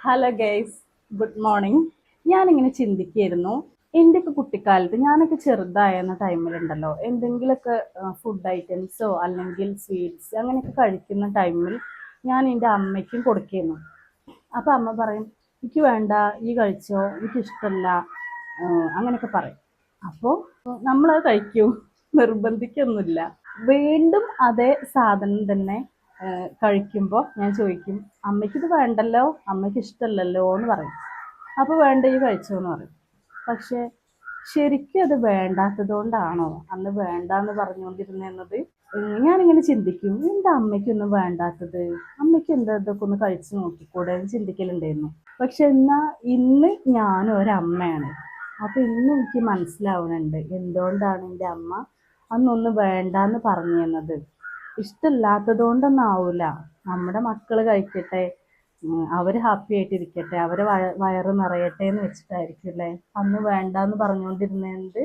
Hello guys, good morning. ഞാനിങ്ങനെ ചിന്തിക്കുകയായിരുന്നു, എൻ്റെയൊക്കെ കുട്ടിക്കാലത്ത് ഞാനൊക്കെ ചെറുതായിരുന്ന ടൈമിലുണ്ടല്ലോ, എന്തെങ്കിലുമൊക്കെ ഫുഡ് ഐറ്റംസോ അല്ലെങ്കിൽ സ്വീറ്റ്സ് അങ്ങനെയൊക്കെ കഴിക്കുന്ന ടൈമിൽ ഞാൻ എൻ്റെ അമ്മയ്ക്കും കൊടുക്കുന്നു. അപ്പോൾ അമ്മ പറയും, എനിക്ക് വേണ്ട, ഈ കഴിച്ചോ, എനിക്കിഷ്ടമല്ല, അങ്ങനെയൊക്കെ പറയും. അപ്പോൾ നമ്മളത് കഴിക്കും, നിർബന്ധിക്കൊന്നുമില്ല. വീണ്ടും അതേ സാധനം തന്നെ കഴിക്കുമ്പോൾ ഞാൻ ചോദിക്കും, അമ്മയ്ക്കിത് വേണ്ടല്ലോ, അമ്മയ്ക്ക് ഇഷ്ടമല്ലല്ലോ എന്ന് പറയും. അപ്പോൾ വേണ്ട, ഈ കഴിച്ചോ എന്ന് പറയും. പക്ഷെ ശരിക്കും അത് വേണ്ടാത്തത് കൊണ്ടാണോ അന്ന് വേണ്ടാന്ന് പറഞ്ഞുകൊണ്ടിരുന്നത്? ഞാനിങ്ങനെ ചിന്തിക്കും, എൻ്റെ അമ്മയ്ക്കൊന്നും വേണ്ടാത്തത്, അമ്മയ്ക്ക് എന്താ ഇതൊക്കെ ഒന്ന് കഴിച്ചു നോക്കിക്കൂടെ എന്ന് ചിന്തിക്കലുണ്ടായിരുന്നു. പക്ഷെ എന്നാ ഇന്ന് ഞാനും ഒരമ്മയാണ്. അപ്പൊ ഇന്ന് എനിക്ക് മനസ്സിലാവുന്നുണ്ട് എന്തുകൊണ്ടാണ് എൻ്റെ അമ്മ അന്നൊന്ന് വേണ്ടാന്ന് പറഞ്ഞു തന്നത്. ഇഷ്ടമില്ലാത്തത് കൊണ്ടൊന്നും ആവൂല, നമ്മുടെ മക്കള് കഴിക്കട്ടെ, അവര് ഹാപ്പി ആയിട്ടിരിക്കട്ടെ, അവരെ വയറ് നിറയട്ടെ എന്ന് വെച്ചിട്ടായിരിക്കും അല്ലേ അന്ന് വേണ്ടാന്ന് പറഞ്ഞുകൊണ്ടിരുന്നത്.